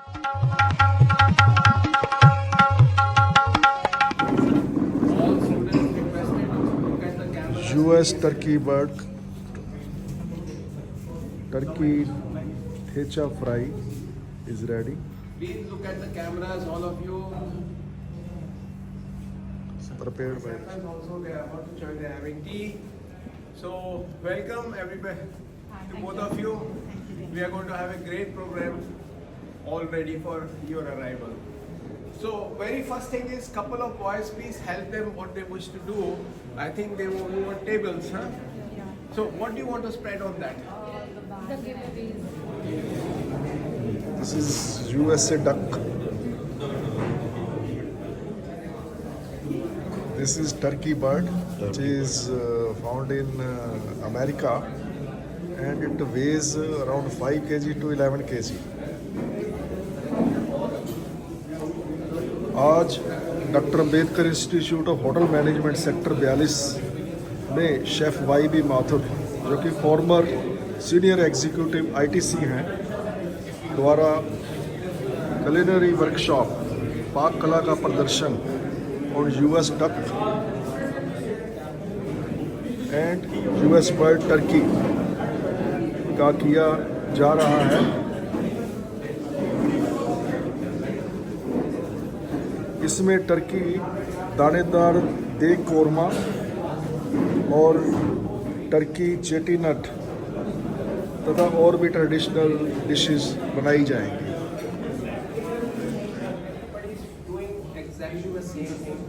All students requested to look at the camera. US turkey bird, turkey thecha fry is ready. Please look at the cameras, all of you. Prepared by Sometimes also they are about to join, they are having tea. So welcome everybody, to both of you. We are going to have a great program all ready for your arrival. So very first thing is couple of boys, please help them what they wish to do. I think they want tables, huh? So what do you want to spread on that? The giveaways. This is USA duck. This is turkey bird, which is found in America, and it weighs around 5 kg to 11 kg. आज doctor Ambedkar institute of hotel management sector 42 में chef Y B Mathur, जो कि farmer senior executive ITC हैं, द्वारा culinary workshop पाक कला का प्रदर्शन और US duck and US bird Turkey का किया जा रहा है। इसमें टर्की दानेदार देग कोरमा और टर्की चेटीनट तथा और भी ट्रेडिशनल डिशेस बनाई जाएंगी। Everybody is doing exactly the same thing.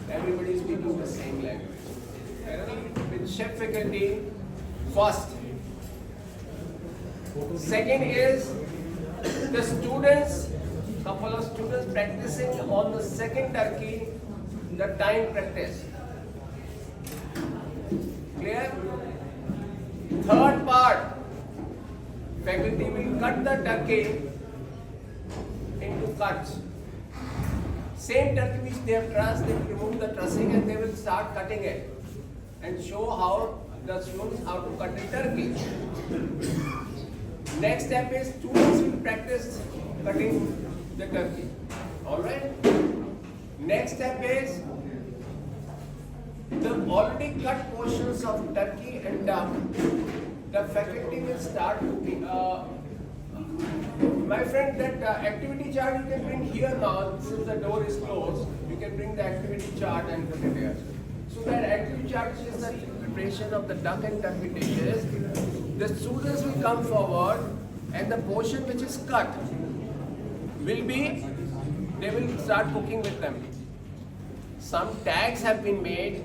Everybody is speaking the same language. With chef faculty, first. Second is the students, couple of students practicing on the second turkey, the time practice. Clear? Third part, faculty will cut the turkey into cuts. Same turkey which they have trussed, they will remove the trussing and they will start cutting it and show how the students how to cut the turkey. Next step is students will practice cutting the turkey. Alright? Next step is the already cut portions of turkey and duck. The faculty will start cooking. My friend, that activity chart you can bring here now, since the door is closed. You can bring the activity chart and put it here. So that activity chart is the preparation of the duck and turkey dishes. The students will come forward and the portion which is cut will be, they will start cooking with them. Some tags have been made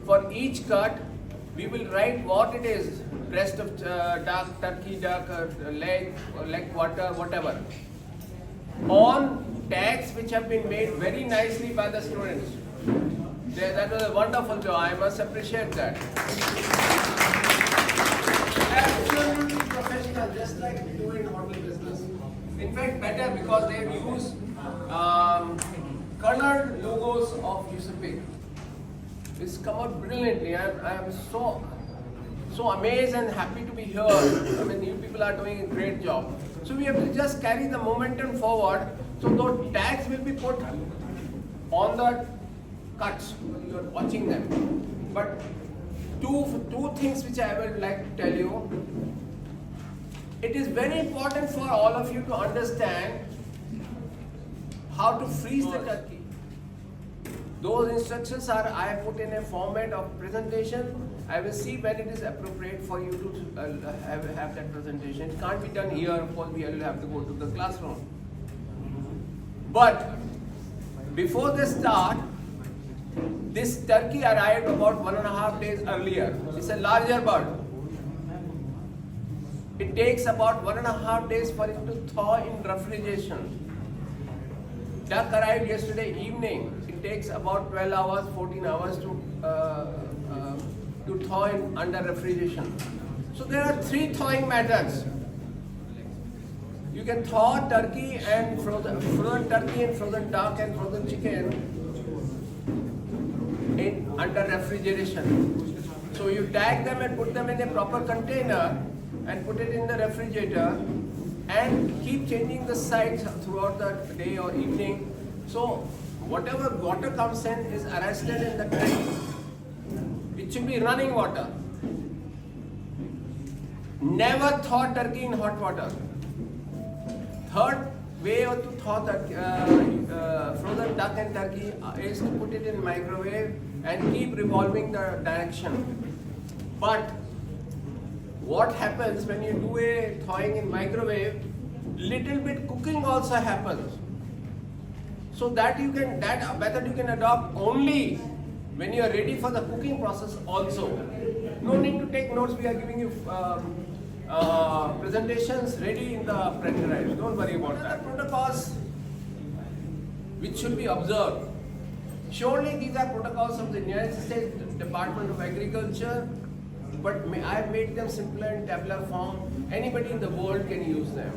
for each cut. We will write what it is, breast of duck, turkey duck, leg quarter, whatever. On tags which have been made very nicely by the students. That was a wonderful job, I must appreciate that. Absolutely professional, just like we do in hotel business. In fact, better because they use colored logos of UCP. It's come out brilliantly. I am so amazed and happy to be here. I mean, you people are doing a great job. So we have to just carry the momentum forward. So those tags will be put on the cuts. You are watching them. But two things which I would like to tell you. It is very important for all of you to understand how to freeze the turkey. Those instructions are I have put in a format of presentation. I will see when it is appropriate for you to have that presentation. It can't be done here, of course we will have to go to the classroom. But before they start, this turkey arrived about 1.5 days earlier. It's a larger bird. It takes about 1.5 days for it to thaw in refrigeration. Duck arrived yesterday evening. It takes about 12 hours, 14 hours to thaw in under refrigeration. So there are 3 thawing methods. You can thaw turkey and frozen turkey and frozen duck and frozen chicken in under refrigeration. So you tag them and put them in a proper container and put it in the refrigerator and keep changing the sides throughout the day or evening. So whatever water comes in is arrested in the tank. It should be running water. Never thaw turkey in hot water. Third way to thaw frozen duck and turkey is to put it in microwave and keep revolving the direction. But what happens when you do a thawing in microwave? Little bit cooking also happens. So that method you can adopt only when you are ready for the cooking process also. No need to take notes. We are giving you presentations ready in the pen drive. Don't worry about that. Protocols which should be observed. Surely these are protocols of the United States Department of Agriculture, but I have made them simpler in tabular form. Anybody in the world can use them.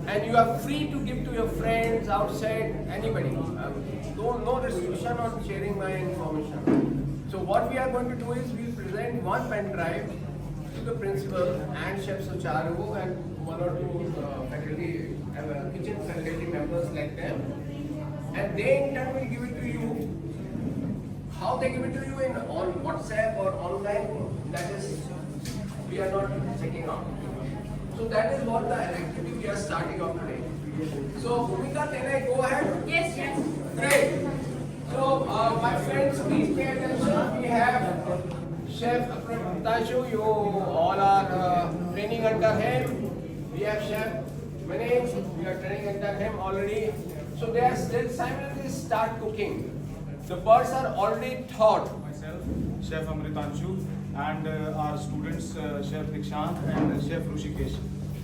And you are free to give to your friends outside, anybody. No restriction on sharing my information. So what we are going to do is we present one pen drive to the principal and Chef Sucharu and one or two faculty, kitchen faculty members like them. And they in turn will give it to you. How they give it to you on WhatsApp or online, that is, we are not checking out. So that is what the activity we are starting off today. So Bhumika, can I go ahead? Yes, yes. Great. So my friends, please pay attention. We have Chef Tashu, you all are training under him. We have Chef Manish, we are training under him already. So they are still simultaneously start cooking. The birds are already thawed. Myself, Chef Amritanshu, and our students, Chef Dikshant and Chef Rushikesh.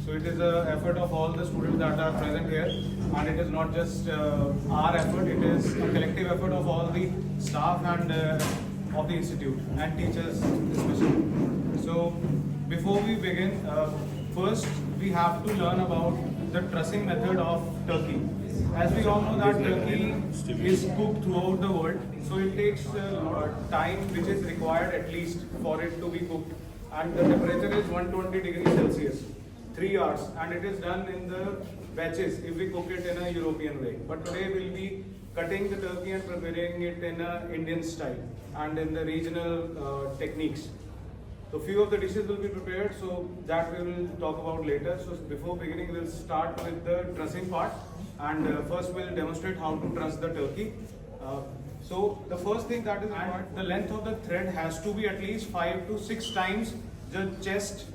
So it is an effort of all the students that are present here, and it is not just our effort, it is a collective effort of all the staff and of the institute and teachers especially. So before we begin, first we have to learn about the trussing method of turkey. As we all know that turkey is cooked throughout the world, so it takes time which is required at least for it to be cooked, and the temperature is 120 degrees Celsius, 3 hours, and it is done in the batches if we cook it in a European way. But today we will be cutting the turkey and preparing it in an Indian style and in the regional techniques. So few of the dishes will be prepared, so that we will talk about later. So before beginning, we'll start with the trussing part, and first we'll demonstrate how to truss the turkey. So the first thing that is required, the length of the thread has to be at least 5 to 6 times the chest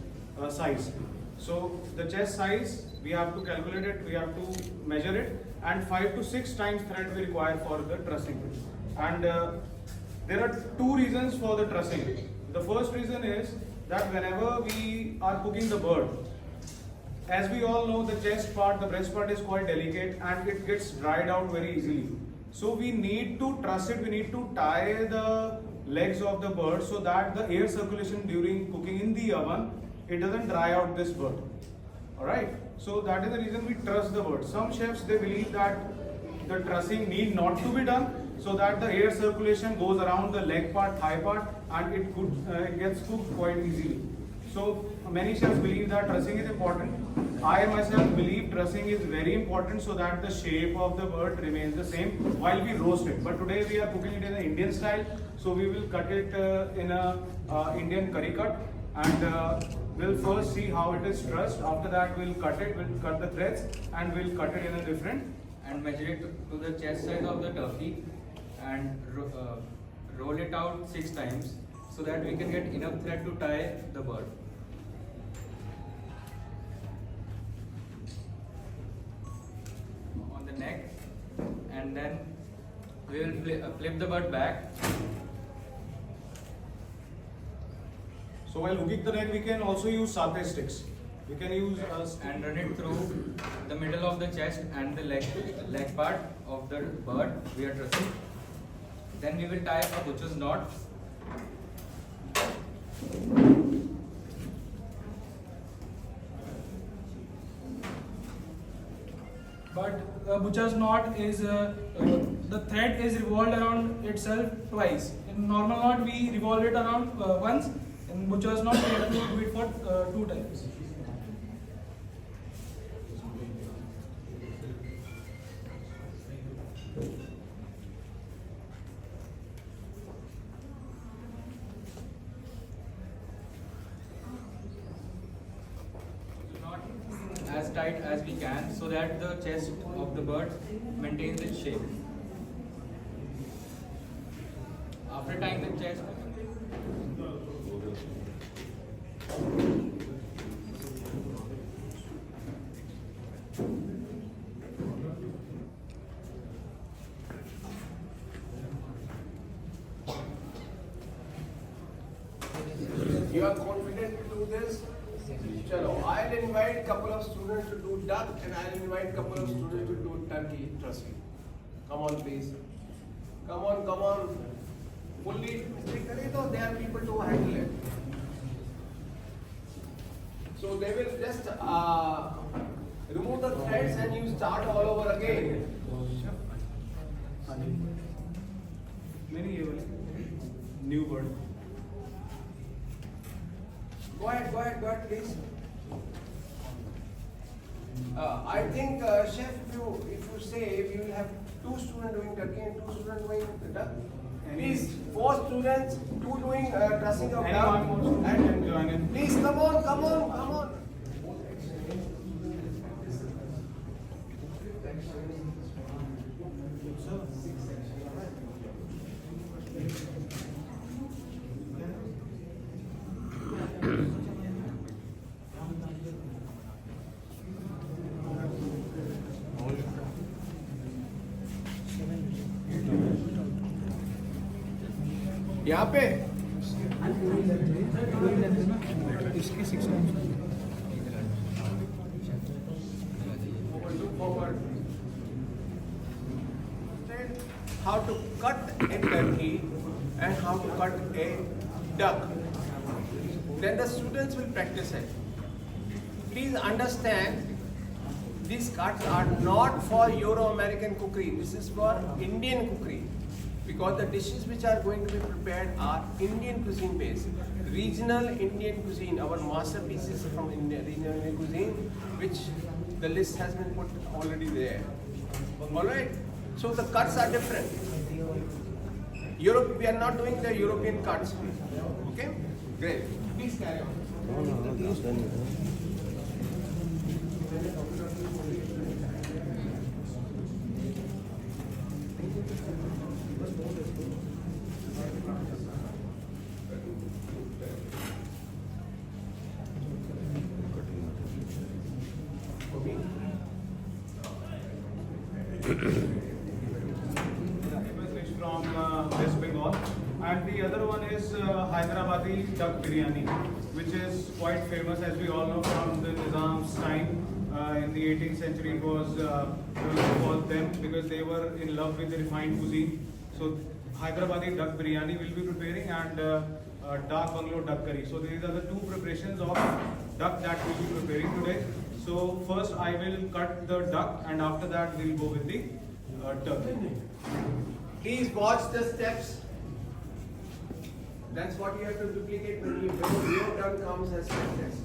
size. So the chest size, we have to calculate it, we have to measure it, and 5 to 6 times thread we require for the trussing. And there are 2 reasons for the trussing. The first reason is that whenever we are cooking the bird, as we all know, the chest part, the breast part is quite delicate and it gets dried out very easily. So we need to truss it, we need to tie the legs of the bird so that the air circulation during cooking in the oven, it doesn't dry out this bird. Alright, so that is the reason we truss the bird. Some chefs, they believe that the trussing need not to be done, so that the air circulation goes around the leg part, thigh part, and it gets cooked quite easily. So many chefs believe that trussing is important. I myself believe trussing is very important so that the shape of the bird remains the same while we roast it. But today we are cooking it in an Indian style, so we will cut it in a Indian curry cut, and we'll first see how it is trussed. After that we'll cut it, we'll cut the threads, and we'll cut it in a different and measure it to the chest size of the turkey and roll it out 6 times so that we can get enough thread to tie the bird. On the neck, and then we will flip the bird back. So while hooking the neck, we can also use satay sticks. We can use And run it through the middle of the chest and the leg part of the bird we are trussing. Then we will tie a butcher's knot. But the butcher's knot is the thread is revolved around itself twice. In normal knot we revolve it around once. In butcher's knot we have to do it for 2 times. tight as we can so that the chest of the bird maintains its shape. After tying the chest, You are confident to do this? Chalo, I'll invite couple of students to do duck and I'll invite couple of students to do turkey. Trust me. Come on, please. Come on, come on. Fully mistake kare to there are people to handle it. So they will just remove the threads and you start all over again. Many new bird. Go ahead, please. I think, chef, if you say we will have 2 students doing turkey and 2 students doing duck. Please, 4 students, 2 doing dressing of duck. Anyone wants to And join in? please, come on. यहाँ पे forward. How to cut a turkey and how to cut a duck. Then the students will practice it. Please understand, these cuts are not for Euro-American cookery. This is for Indian cookery. Because the dishes which are going to be prepared are Indian cuisine based. Regional Indian cuisine, our masterpieces from India, regional Indian cuisine, which the list has been put already there. Alright? So the cuts are different. Europe, we are not doing the European cuts. Okay? Great. Please carry on. From West Bengal, and the other one is Hyderabadi duck biryani, which is quite famous, as we all know, from the Nizam's time. In the 18th century, it was called them because they were in love with the refined cuisine. So Hyderabadi duck biryani will be preparing, and dark bungalow duck curry. So these are the 2 preparations of duck that we will be preparing today. So first I will cut the duck, and after that we will go with the turkey. Please watch the steps. That's what you have to duplicate when your turn comes as practice.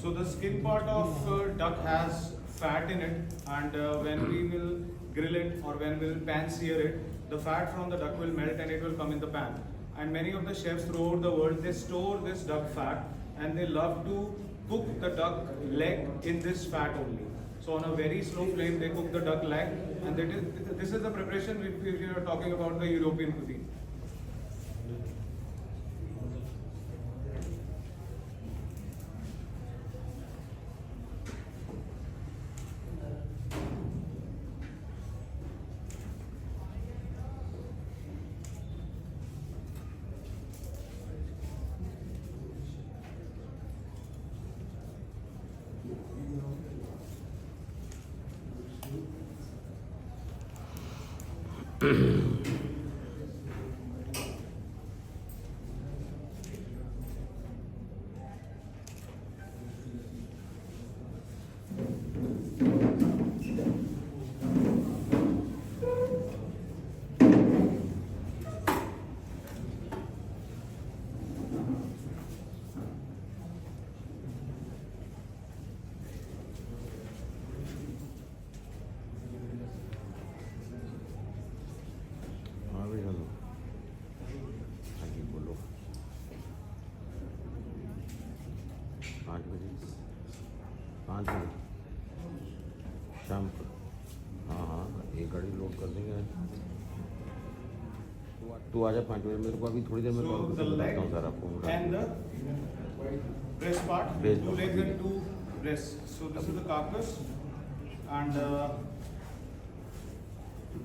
So the skin part of duck has fat in it, and when we will grill it or when we will pan sear it, the fat from the duck will melt and it will come in the pan. And many of the chefs throughout the world, they store this duck fat and they love to cook the duck leg in this fat only. So on a very slow flame, they cook the duck leg, and this is the preparation if we are talking about the European cuisine. हाँ भी hello आगे बोलो 5 बजे शाम को। हाँ हाँ एक गाड़ी लोड कर देंगे आज। तू आ जा 5 बजे, मेरे को अभी थोड़ी देर में कॉल So the करके leg बताता हूँ सर आपको। and the breast part, Breast. 2 legs and 2 breasts. So this is the carcass, and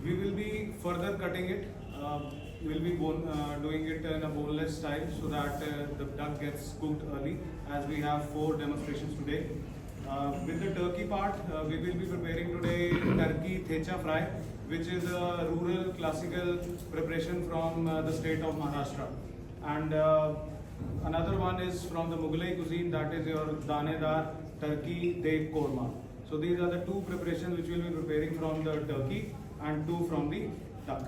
we will be further cutting it. We will be doing it in a boneless style so that the duck gets cooked early, as we have 4 demonstrations today. With the turkey part, we will be preparing today turkey thecha fry, which is a rural classical preparation from the state of Maharashtra. And another one is from the Mughlai cuisine, that is your danedar turkey deg korma. So these are the 2 preparations which we will be preparing from the turkey and 2 from the duck.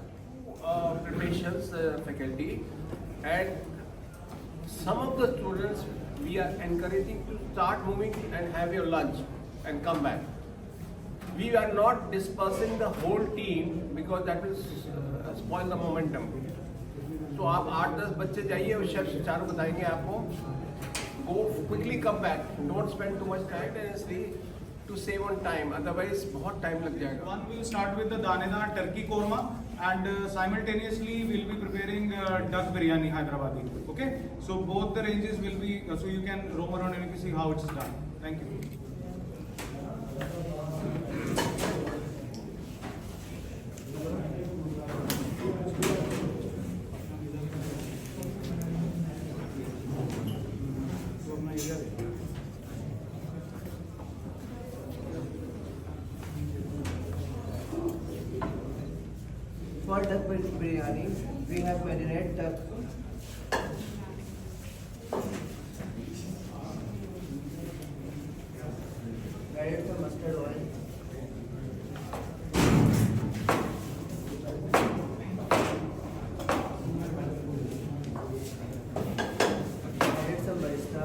Preparations faculty, and some of the students we are encouraging to start moving and have your lunch and come back. We are not dispersing the whole team because that will spoil the momentum. तो आप 8-10 बच्चे जाइए और chef चारों बताएंगे आपको. Go quickly, come back. Don't spend too much time to save on time. Otherwise बहुत time लग जाएगा. One will start with the danedar turkey korma, and simultaneously we'll be preparing duck biryani Hyderabadi. Okay, so both the ranges will be, so you can roam around and you can see how it's done. Thank you. For duck biryani, we have marinate duck. Added some mustard oil. Added some barista.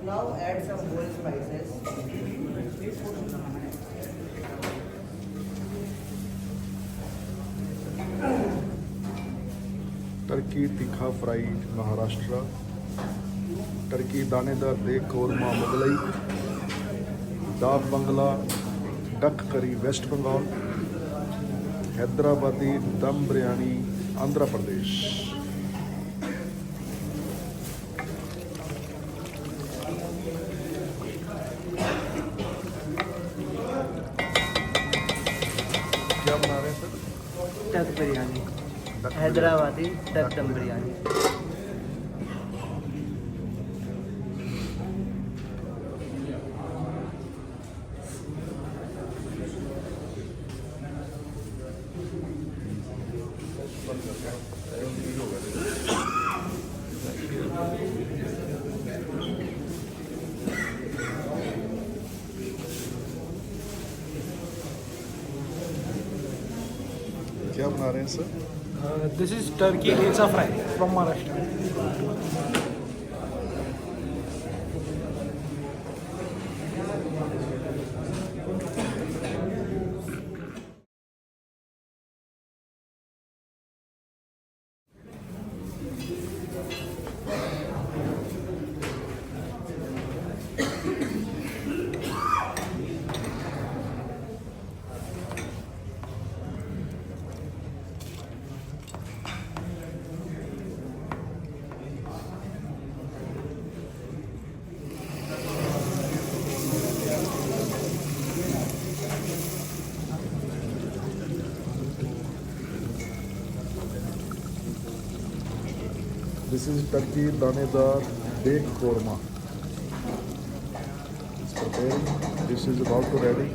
Now add some whole spices. Turkey तीखा fry Maharashtra, Turkey दानेदार देग कोरमा मुगलई, डाक बंगला duck करी waste Bengal, Hyderabadi दम बिरयानी आंध्र प्रदेश। क्या बना रहे हैं sir? Duck biryani. Hyderabadi duck dum biryani. क्या बना रहे हैं sir? This is turkey thecha fry from Maharashtra. This is turkey danedar baked korma. It's preparing. This is about to ready.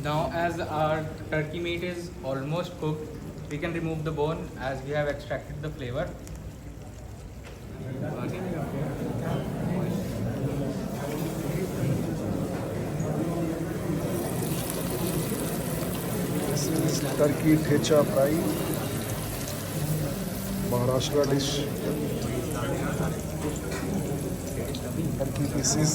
Now, as our turkey meat is almost cooked, we can remove the bone as we have extracted the flavor. This is turkey thecha fry. Maharashtra dish. Turkey pieces.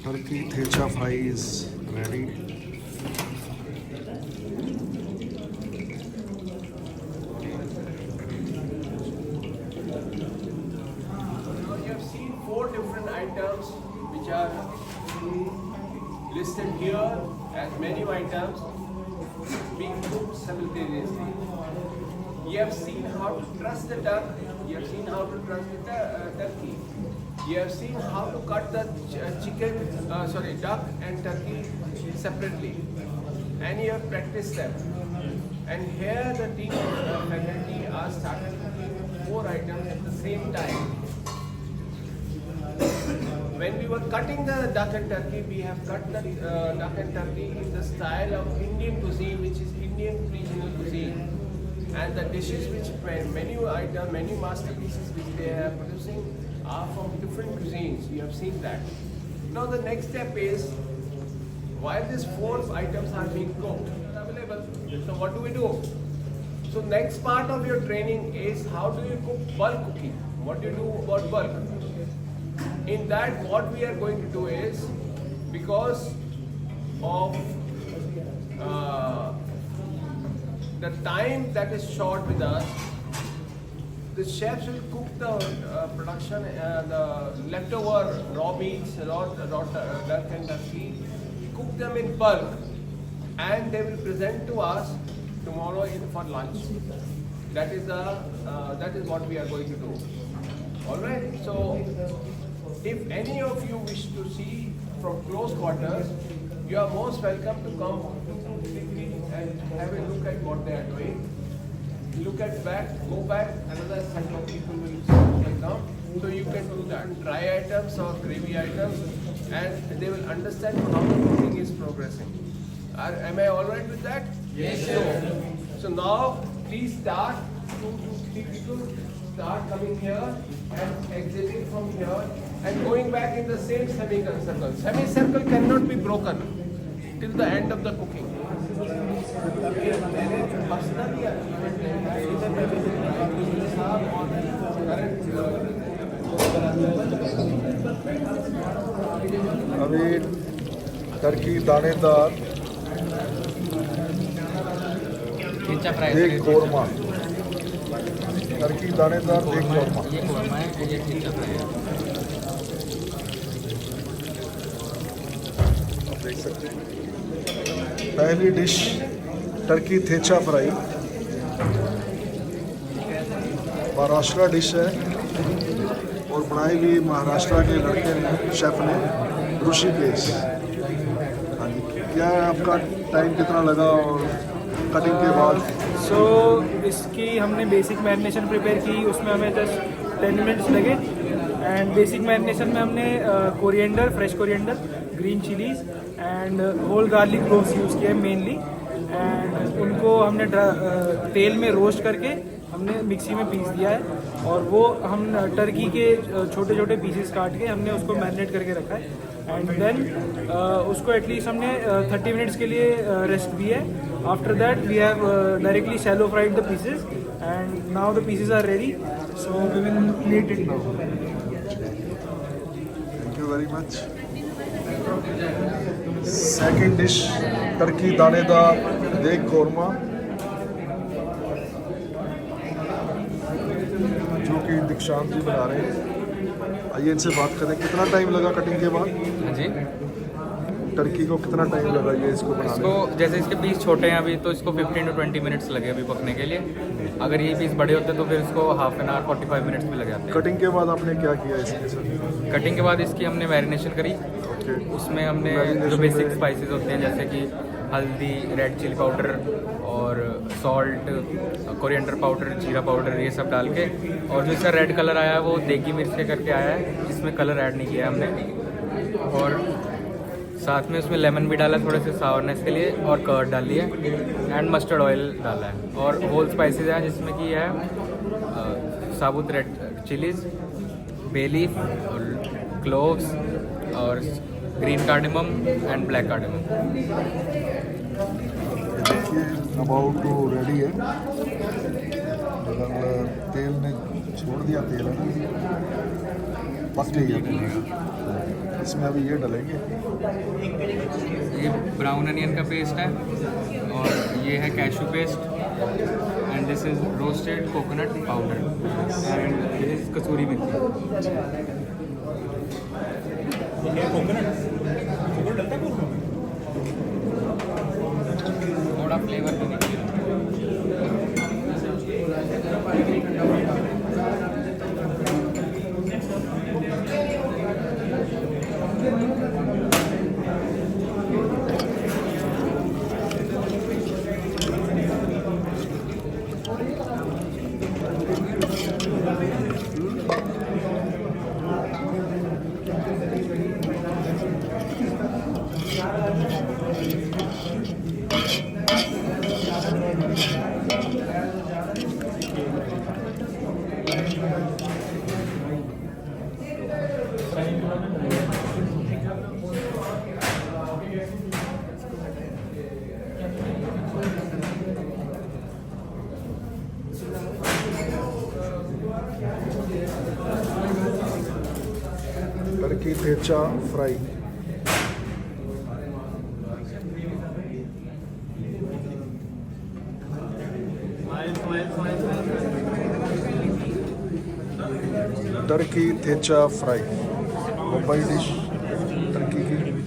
Turkey thecha fry is ready. Now you have seen 4 different items which are listed here as menu items being cooked simultaneously. You have seen how to truss the duck, you have seen how to truss the turkey. You have seen how to cut the duck and turkey separately, and you have practiced them. And here the team faculty are starting cooking 4 items at the same time. When we were cutting the duck and turkey, we have cut the duck and turkey in the style of Indian cuisine, which is Indian regional cuisine. And the dishes which menu masterpieces which they are producing are from different cuisines. You have seen that. Now the next step is, while these 4 items are being cooked, available. So what do we do? So next part of your training is how do you cook bulk cooking? What do you do about bulk? In that, what we are going to do is, because of the time that is short with us, the chefs will cook the production, the leftover raw meats, raw duck and turkey, cook them in bulk, and they will present to us tomorrow for lunch. That is what we are going to do. All right. So, if any of you wish to see from close quarters, you are most welcome to come and have a look at what they are doing. Go back, another set of people will come. So you can do that. Dry items or gravy items, and they will understand how the cooking is progressing. Am I alright with that? Yes, sir. So now, please start. 2 to 3 people start coming here and exiting from here and going back in the same semicircle. Semicircle cannot be broken till the end of the cooking. अभी Turkey दानेदार देग korma, Turkey दानेदार देग कोरमा। ये कोरमा है, ये ठीचा fry है। आप देख सकते हैं पहली dish turkey thecha fry, Maharashtra dish है और बनाई भी महाराष्ट्र के लड़के ने, शेफ ने, ऋषिकेश। हाँ जी, क्या आपका टाइम कितना लगा और कटिंग के बाद? इसकी हमने बेसिक मैरिनेशन प्रिपेयर की, उसमें हमें जस्ट 10 मिनट्स लगे। एंड बेसिक मैरिनेशन में हमने coriander, fresh coriander, green chillies and whole garlic cloves use किए मेनली। एंड उनको हमने तेल में रोस्ट करके हमने मिक्सी में पीस दिया है, और वो हम टर्की के छोटे छोटे पीसेस काट के हमने उसको मैरिनेट करके रखा है। एंड देन उसको एटलीस्ट हमने 30 मिनट्स के लिए रेस्ट दी है। After that we have directly shallow fried the pieces and now the pieces are ready, so we will plate it now. Thank you very much. Second dish turkey दानेदार देग कोरमा, जो कि दीक्षांत जी बना रहे हैं। आइए इनसे बात करें, कितना टाइम लगा कटिंग के बाद? हाँ जी, टर्की को कितना टाइम लगा ये इसको बनाने इसको जैसे इसके पीस छोटे हैं अभी, तो इसको 15 to 20 मिनट्स लगे अभी पकने के लिए। अगर ये पीस बड़े होते तो फिर इसको हाफ एन आवर 45 मिनट्स भी लग जाते हैं। कटिंग के बाद आपने क्या किया इसके साथ? कटिंग के बाद इसकी हमने मैरिनेशन करी। ओके, उसमें हमने Marination जो बेसिक में- स्पाइसेस होते हैं जैसे कि हल्दी, रेड चिली पाउडर और सॉल्ट, कोरिएंडर पाउडर, जीरा पाउडर, ये सब डाल के, और जो इसका रेड कलर आया है वो देगी मिर्च के करके आया है, जिसमें कलर ऐड नहीं किया है हमने। और साथ में उसमें लेमन भी डाला थोड़े से सावरनेस के लिए, और कर्ड डाली है एंड मस्टर्ड ऑयल डाला है। और होल स्पाइसेस हैं जिसमें कि है साबुत रेड चिलीज, बे लीफ और क्लोव्स और green cardamom and black cardamom. देखिए अबाउट टू रेडी है। अगर तेल ने छोड़ दिया, तेल है ना, पक गई है। इसमें अभी ये डालेंगे। ये ब्राउन अनियन का पेस्ट है, और ये है cashew paste, and this is roasted coconut powder, and this is kasuri methi. थोड़ा फ्लेवर देने के लिए। Turkey thecha fry. Turkey thecha fry Mumbai dish turkey की।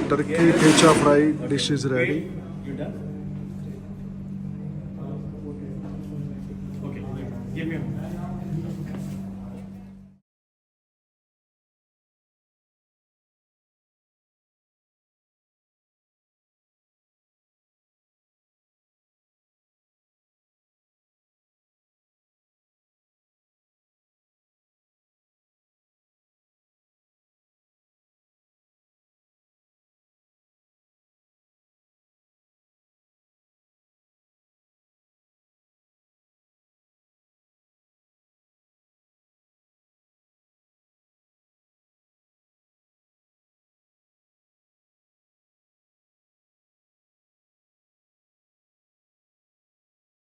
Turkey Thecha fry dish is ready.